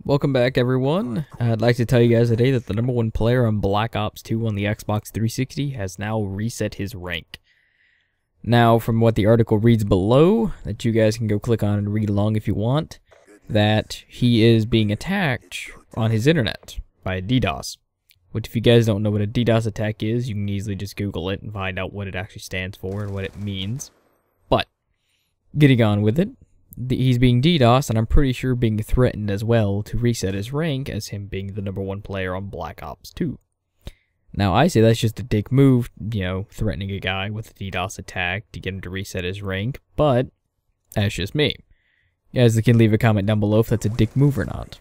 Welcome back, everyone. I'd like to tell you guys today that the #1 player on Black Ops 2 on the Xbox 360 has now reset his rank. Now, from what the article reads below, that you guys can go click on and read along if you want, that he is being attacked on his internet by a DDoS. Which, if you guys don't know what a DDoS attack is, you can easily just Google it and find out what it actually stands for and what it means. But, getting on with it, he's being DDoS, and I'm pretty sure being threatened as well to reset his rank as him being the #1 player on Black Ops 2. Now, I say that's just a dick move, threatening a guy with a DDoS attack to get him to reset his rank, but that's just me. You guys can leave a comment down below if that's a dick move or not.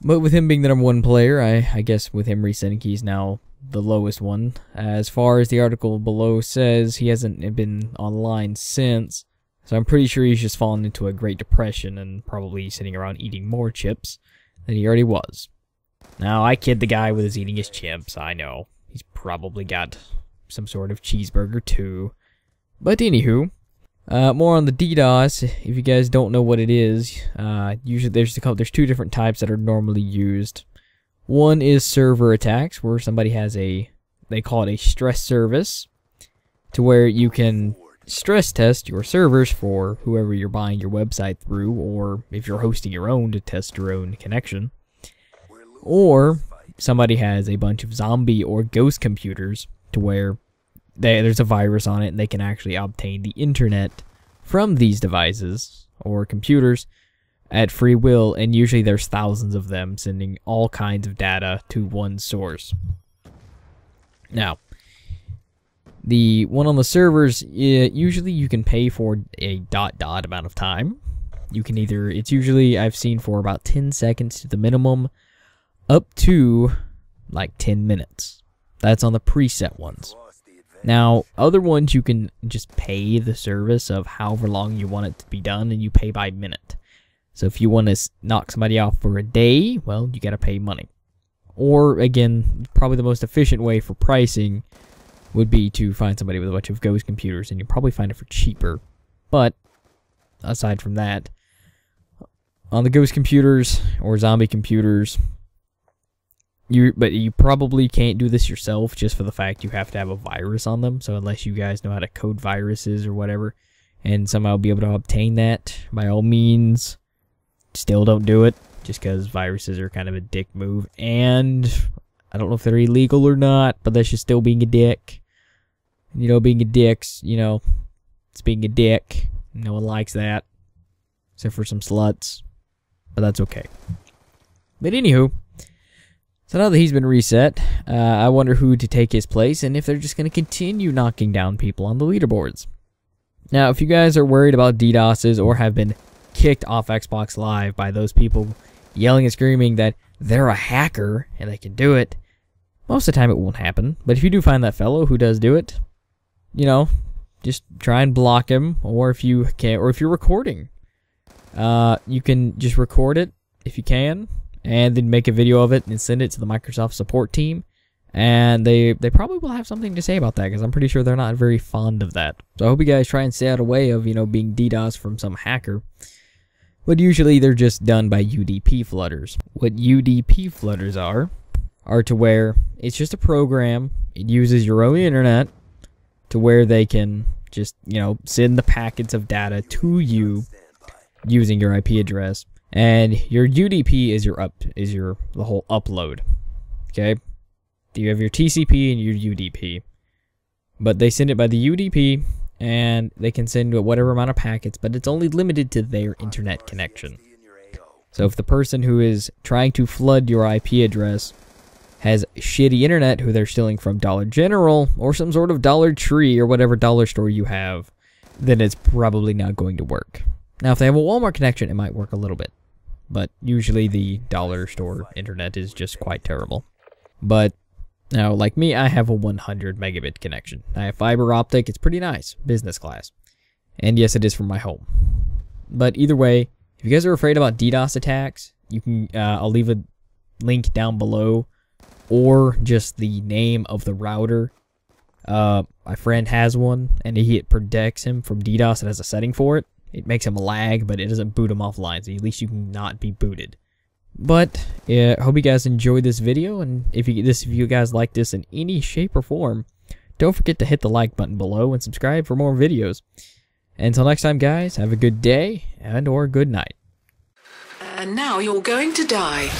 But with him being the #1 player, I guess with him resetting, he's now the lowest one. As far as the article below says, he hasn't been online since. So I'm pretty sure he's just fallen into a Great Depression and probably sitting around eating more chips than he already was. Now, I kid the guy with his eating his chips, I know. He's probably got some sort of cheeseburger too. But anywho, more on the DDoS. If you guys don't know what it is, usually there's two different types that are normally used. One is server attacks, where somebody has they call it a stress service, to where you can stress test your servers for whoever you're buying your website through, or if you're hosting your own to test your own connection. Or somebody has a bunch of zombie or ghost computers to where there's a virus on it and they can actually obtain the internet from these devices or computers at free will, and usually there's thousands of them sending all kinds of data to one source. Now, the one on the servers, usually you can pay for a ... amount of time. You can it's usually, I've seen, for about 10 seconds to the minimum, up to like 10 minutes. That's on the preset ones. Now, other ones you can just pay the service of however long you want it to be done, and you pay by minute. So if you want to knock somebody off for a day, well, you gotta pay money. Or, again, probably the most efficient way for pricing would be to find somebody with a bunch of ghost computers, and you'll probably find it for cheaper. But, aside from that, on the ghost computers or zombie computers, you probably can't do this yourself, just for the fact you have to have a virus on them. So unless you guys know how to code viruses or whatever, and somehow be able to obtain that, by all means, still don't do it, just because viruses are kind of a dick move. And I don't know if they're illegal or not, but that's just still being a dick. Being a dick's, it's being a dick. No one likes that, except for some sluts, but that's okay. But anywho, so now that he's been reset, I wonder who to take his place, and if they're just going to continue knocking down people on the leaderboards. Now, if you guys are worried about DDoSes or have been kicked off Xbox Live by those people yelling and screaming that they're a hacker and they can do it, most of the time it won't happen. But if you do find that fellow who does do it, just try and block him. Or if you can, or if you're recording, you can just record it if you can, and then make a video of it and send it to the Microsoft support team. And they probably will have something to say about that, because I'm pretty sure they're not very fond of that. So I hope you guys try and stay out of the way of, being DDoS from some hacker. But usually they're just done by UDP flooders. What UDP flooders are to where it's just a program. It uses your own internet to where they can just, send the packets of data to you using your IP address. And your UDP is the whole upload. Okay? You have your TCP and your UDP. But they send it by the UDP, and they can send whatever amount of packets, but it's only limited to their internet connection. So if the person who is trying to flood your IP address has shitty internet, who they're stealing from Dollar General or some sort of Dollar Tree or whatever dollar store you have, then it's probably not going to work. Now, if they have a Walmart connection, it might work a little bit. But usually the dollar store internet is just quite terrible. But now, like me, I have a 100 megabit connection. I have fiber optic. It's pretty nice. Business class. And yes, it is from my home. But either way, if you guys are afraid about DDoS attacks, you can, I'll leave a link down below, or just the name of the router. My friend has one, and it protects him from DDoS. It has a setting for it. It makes him lag, but it doesn't boot him offline, so at least you can not be booted. But I hope you guys enjoyed this video, and if you guys like this in any shape or form, don't forget to hit the like button below and subscribe for more videos. Until next time, guys, have a good day and or good night. And now you're going to die.